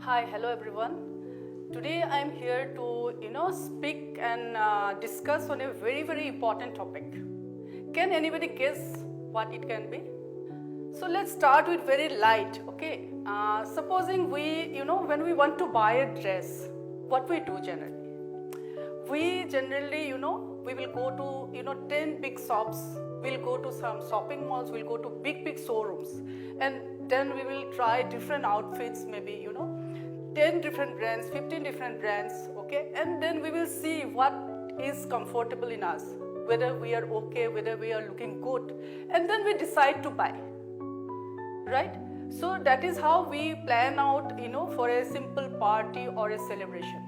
Hi, hello everyone. Today I am here to speak and discuss on a very important topic. Can anybody guess what it can be? So let's start with very light, okay? Supposing we, when we want to buy a dress, what we do generally? We generally, we will go to, 10 big shops, we'll go to some shopping malls, we'll go to big showrooms, and then we will try different outfits, maybe, 10 different brands, 15 different brands, okay? And then we will see what is comfortable in us, whether we are okay, whether we are looking good, and then we decide to buy, right? So that is how we plan out, for a simple party or a celebration.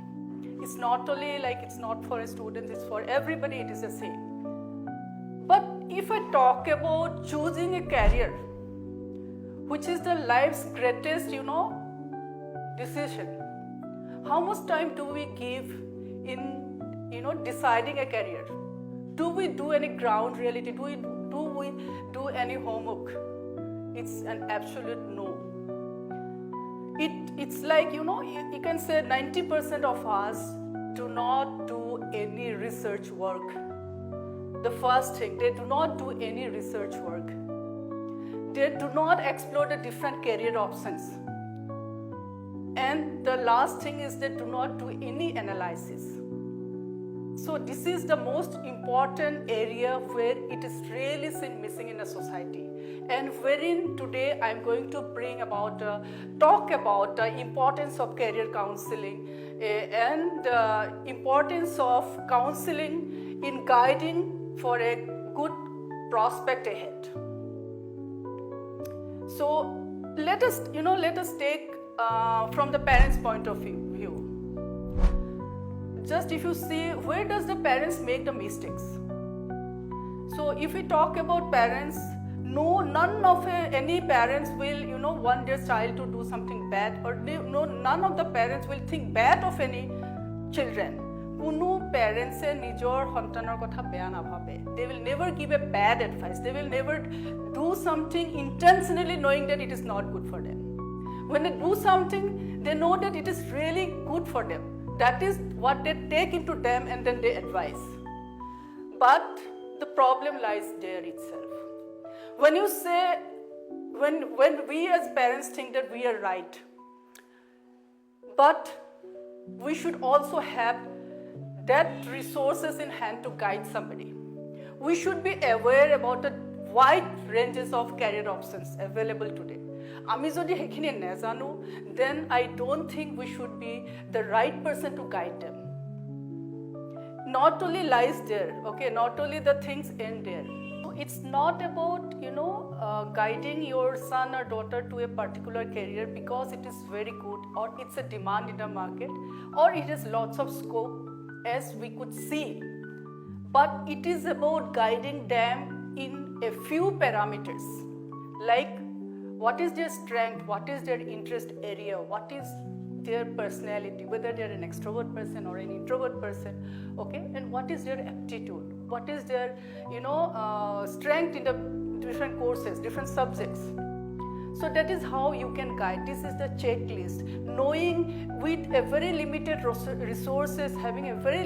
It's not only like it's not for a student, it's for everybody, it is the same. But if I talk about choosing a career, which is the life's greatest, decision, how much time do we give in, deciding a career? Do we do any ground reality? Do we do any homework? It's an absolute no. It's like, you can say 90% of us do not do any research work. The first thing, they do not do any research work. They do not explore the different career options. And the last thing is they do not do any analysis. So this is the most important area where it is really seen missing in a society, and wherein today I am going to talk about the importance of career counselling and the importance of counselling in guiding for a good prospect ahead. So let us take from the parents' point of view. Just if you see, where does the parents make the mistakes? So if we talk about parents, any parents will want their child to do something bad, or none of the parents will think bad of any children. কোনো parents nijor সন্তানৰ কথা বেয়া নাভাবে. They will never give a bad advice. They will never do something intentionally knowing that it is not good for them. When they do something, they know that it is really good for them. That is what they take into them, and then they advise. But the problem lies there itself. When you say, when we as parents think that we are right, but we should also have that resources in hand to guide somebody. We should be aware about the wide ranges of career options available today. আমি যদি হেখিনি নেজানো, then I don't think we should be the right person to guide them. Not only lies there, okay, not only the things end there. It's not about, guiding your son or daughter to a particular career because it is very good, or it's a demand in the market, or it has lots of scope as we could see. But it is about guiding them in a few parameters, like what is their strength, what is their interest area, what is their personality, whether they're an extrovert person or an introvert person, okay, and what is their aptitude, what is their strength in the different courses, different subjects. So that is how you can guide. This is the checklist. Knowing with a very limited resources, having a very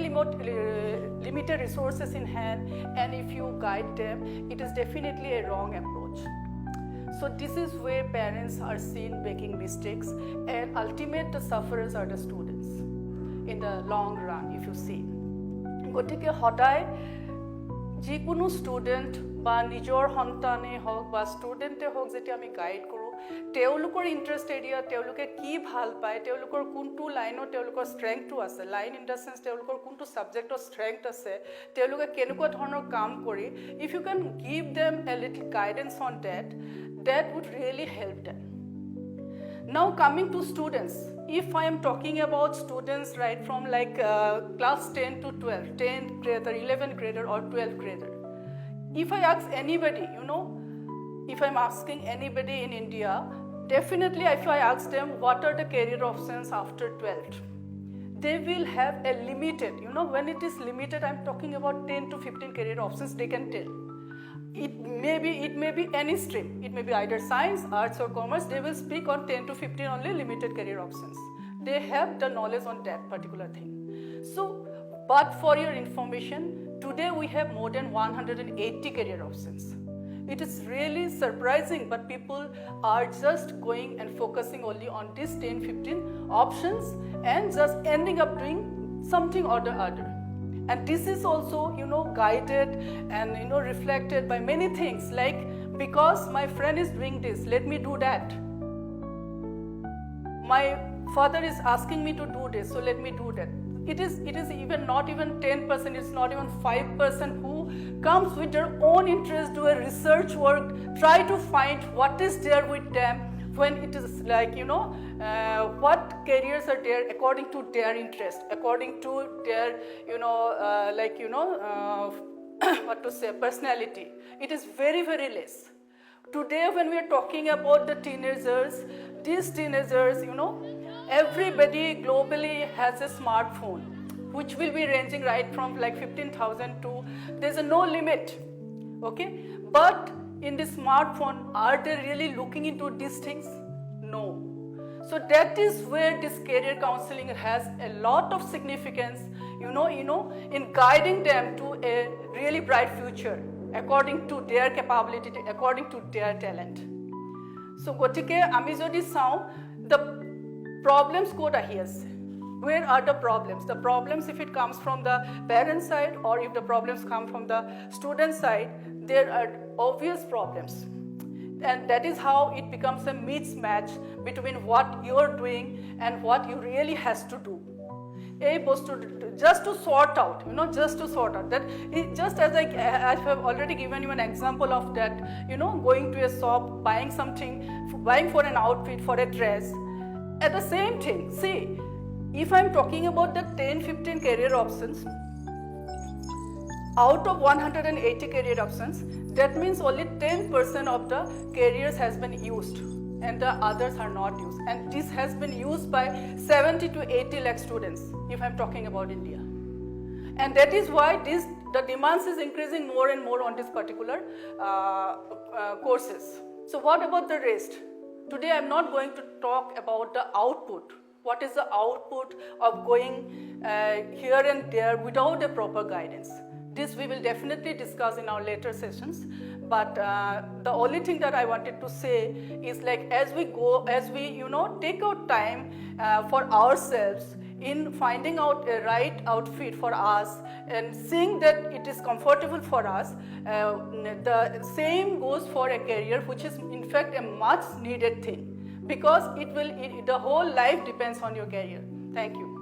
limited resources in hand, and if you guide them, it is definitely a wrong approach. So this is where parents are seen making mistakes, and ultimate the sufferers are the students in the long run, if you see. গতিকে সদায় যিকোনো student বা নিজৰ সন্তানেই হওক বা ষ্টুডেণ্টে হওক, যেতিয়া আমি গাইড কৰোঁ, তেওঁলোকৰ ইণ্টাৰেষ্ট এৰিয়া, তেওঁলোকে কি ভাল পায়, তেওঁলোকৰ কোনটো লাইনত তেওঁলোকৰ ষ্ট্ৰেংথটো আছে, লাইন ইন দ্য চেন্স তেওঁলোকৰ কোনটো ছাবজেক্টৰ ষ্ট্ৰেংথ আছে, তেওঁলোকে কেনেকুৱা ধৰণৰ কাম কৰি, ইফ ইউ কেন give them a little guidance on that would really help them. Now coming to students, if I am talking about students right from like class 10 to 12, 10th grader, 11th grader or 12th grader, if I ask anybody, if I'm asking anybody in India, definitely if I ask them what are the career options after 12th, they will have a limited, when it is limited, I'm talking about 10 to 15 career options they can tell. It may be any stream. It may be either science, arts or commerce. They will speak on 10 to 15 only limited career options. they have the knowledge on that particular thing. So, but for your information, today we have more than 180 career options. It is really surprising, but people are just going and focusing only on these 10-15 options and just ending up doing something or the other. And this is also, guided and, reflected by many things, like, because my friend is doing this, let me do that. My father is asking me to do this, so let me do that. It is even not even 10%, it's not even 5% who comes with their own interest, do a research work, try to find what is there with them, when it is like, what careers are there according to their interest, according to their, personality. It is very, very less. Today, when we are talking about the teenagers, these teenagers, everybody globally has a smartphone, which will be ranging right from like 15,000 to, there's no limit, okay? But in the smartphone, are they really looking into these things? No. So that is where this career counseling has a lot of significance, in guiding them to a really bright future, according to their capability, according to their talent. So, gotike ami jodi sao, the problems kot ahi ase. Where are the problems? The problems, if it comes from the parent side or if the problems come from the student side, there are obvious problems. And that is how it becomes a mismatch between what you are doing and what you really has to do. Just to sort out, that just as I have already given you an example of that, going to a shop, buying something, buying for an outfit, for a dress. At the same thing, see, if I'm talking about the 10-15 career options, out of 180 career options, that means only 10% of the careers has been used and the others are not used. And this has been used by 70 to 80 lakh students, if I'm talking about India. And that is why the demands is increasing more and more on this particular courses. So what about the rest? Today I'm not going to talk about the output. What is the output of going here and there without a proper guidance? This we will definitely discuss in our later sessions. But the only thing that I wanted to say is, like, as we take out time for ourselves in finding out a right outfit for us and seeing that it is comfortable for us, the same goes for a career, which is in fact a much needed thing, because the whole life depends on your career. Thank you.